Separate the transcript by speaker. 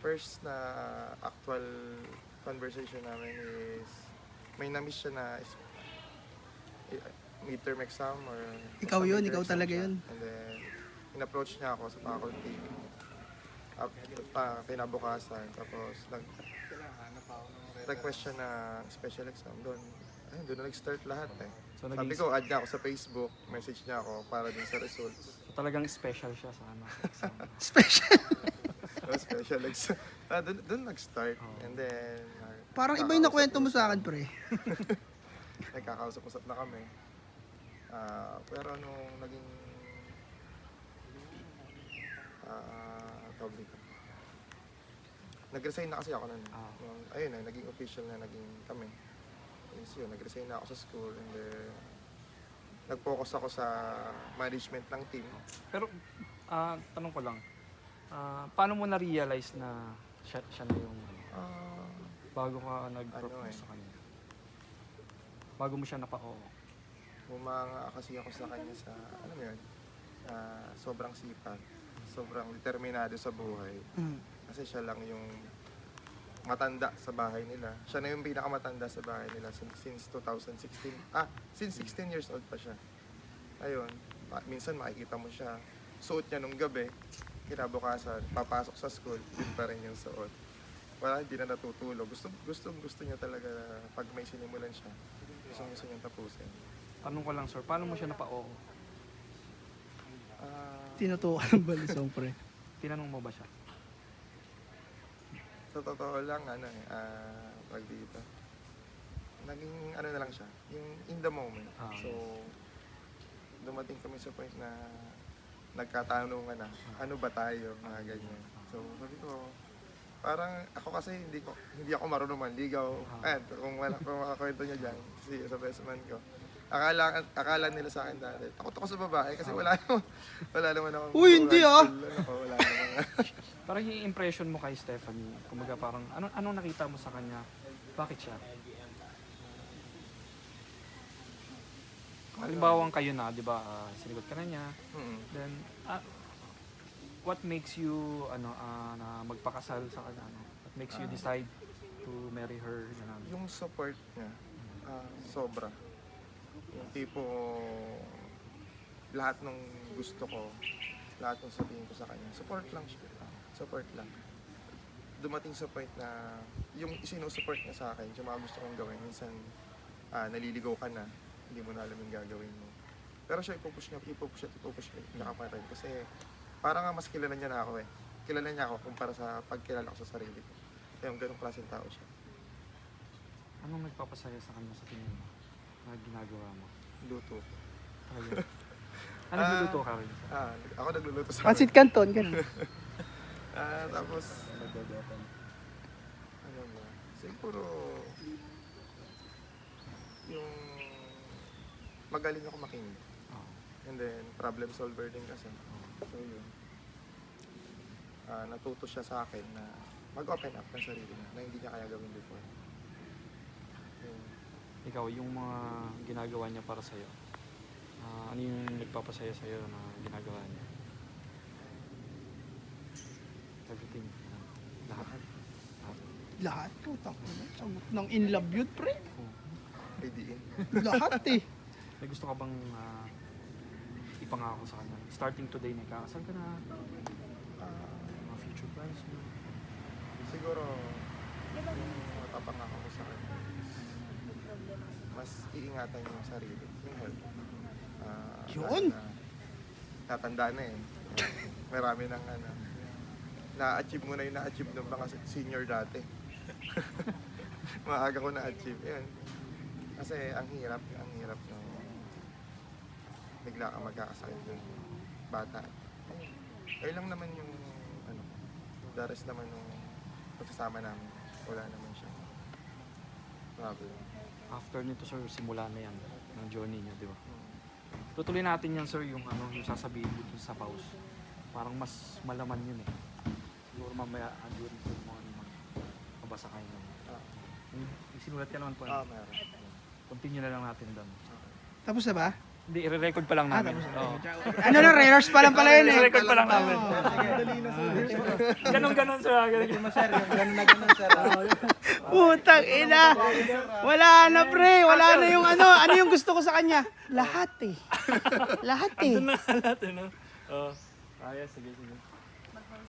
Speaker 1: first na actual conversation namin is may na-miss siya na midterm exam or
Speaker 2: Ikaw
Speaker 1: basta
Speaker 2: yun,
Speaker 1: midterm
Speaker 2: ikaw
Speaker 1: exam
Speaker 2: talaga
Speaker 1: siya.
Speaker 2: yun.
Speaker 1: And then in-approach niya ako sa faculty kinabukasan, tapos request siya ng special exam doon. Doon na nag-start lahat eh.
Speaker 3: So,
Speaker 1: Sabi ko, add niya ako sa Facebook, message niya ako para din sa results.
Speaker 3: So, talagang special siya sa ano, exam.
Speaker 2: Special.
Speaker 1: So, special exam. Doon nag-start. And then,
Speaker 2: Parang iba yung nakwento mo sa akin, pre.
Speaker 1: nagkakausap-usap na kami. Pero nung naging tawag dito. Nag-resign na kasi ako nun. Ayun na, naging official na naging kami. Yun, nag-resign na ako sa school and then nag-focus ako sa management ng team.
Speaker 3: Pero, tanong ko lang, paano mo na-realize na siya na yung bago ka nag-propose sa kanya? Bago mo siya napa-oo?
Speaker 1: Bumanga kasi ako sa kanya sa, alam mo yun, sobrang sipag, sobrang determinado sa buhay. Kasi siya lang yung matanda sa bahay nila. Siya na yung pinakamatanda sa bahay nila since 2016. Since 16 years old pa siya. Ayun, minsan makikita mo siya, suot niya nung gabi, kinabukasan, papasok sa school, yun pa rin yung suot. Wala, hindi na natutulog. Gusto niya talaga pag may sinimulan siya. Gusto niya tapusin.
Speaker 3: Tanong ko lang, sir, paano mo siya napa-oo?
Speaker 2: Tinutukan ng balisong, pre.
Speaker 3: Tinanong mo ba siya?
Speaker 1: Sa totoo lang, pag dito, naging ano na lang siya, yung in the moment. So, dumating kami sa point na nagkatanungan na, ano ba tayo, mga ganyan. So, sabi ko, parang ako kasi hindi ako marunong manligaw. Kung makakwento niya dyan, kasi sa best man ko. Akala nila sa akin dati, takot ako sa babae kasi wala naman ako.
Speaker 2: Uy, hindi
Speaker 1: wala naman.
Speaker 3: Parang yung impression mo kay Stephanie, kumaga parang, anong nakita mo sa kanya? Bakit siya? Halimbawang kayo na, di ba, sinigot ka na niya. Then, what makes you, na magpakasal sa kanya? What makes you decide to marry her?
Speaker 1: Yung support niya, sobra. Yung tipo, lahat ng gusto ko, lahat ng sabihin ko sa kanya, support lang siya. Support lang. Dumating sa point na yung isinusupport niya sa akin, yung mga gusto kong gawin, minsan naliligaw ka na, hindi mo na alam yung gagawin mo. Pero siya ipupush niya nakapatid. Kasi parang nga mas kilala niya na ako eh. Kilala niya ako kumpara sa pagkilala ko sa sarili ko. Kaya yung ganong klaseng tao siya.
Speaker 3: Anong nagpapasaya sa kanya sa tingin mo na ginagawa mo?
Speaker 1: Luto.
Speaker 3: Talaga? Ano niluto ka rin?
Speaker 1: Ako nagluluto sa
Speaker 2: Pansit Canton, ganun.
Speaker 1: tapos, ano ba? Siguro, yung magaling ako makinig. And then, problem solver din kasi. So, yun. Natuto siya sa akin na mag-open up ng sarili na hindi niya kaya gawin before. Yun.
Speaker 3: Ikaw, yung mga ginagawa niya para sa'yo, ano yung nagpapasaya sa'yo na ginagawa niya? Everything. Lahat.
Speaker 2: Lahat, putang ina. Sagot ng in love yun, pre.
Speaker 1: IDin.
Speaker 2: Lahat eh.
Speaker 3: May gusto ka bang ipangako sa kanya? Starting today, nagkakasal ka na? Mga future plans mo?
Speaker 1: Siguro, yung matapangako ko sa kanya, mas iingatan yung sarili, yung health.
Speaker 2: Yun!
Speaker 1: Tatanda na eh. Marami ng na-achieve mo na yung na-achieve ng mga senior dati. Maaga ko na-achieve. Yun. Kasi ang hirap no. Bigla ka magkakasakit ng bata. Ayun lang naman yung the rest naman yung pagsasama namin. Wala naman siya problem.
Speaker 3: After nito, sir, simula na yan ng journey niyo, di ba? Tutuloy natin yan, sir, yung yung sasabihin mo dun sa pause. Parang mas malaman yun eh. Siguro mamaya, during sa mga mabasa kayo naman. May sinulat ka naman po.
Speaker 1: Meron.
Speaker 3: Continue na lang natin doon.
Speaker 2: Tapos na ba?
Speaker 3: Hindi, i-record pa lang namin. Oo.
Speaker 2: Ano na, rehearse pa lang pala yun eh.
Speaker 3: I-record pa lang namin. Ganon, sir.
Speaker 2: Putang ina. Wala na pre, wala na yung ano. Ano yung gusto ko sa kanya? Lahat eh. Lahat eh.
Speaker 3: Lahat, no? Oo. Ayos, sige.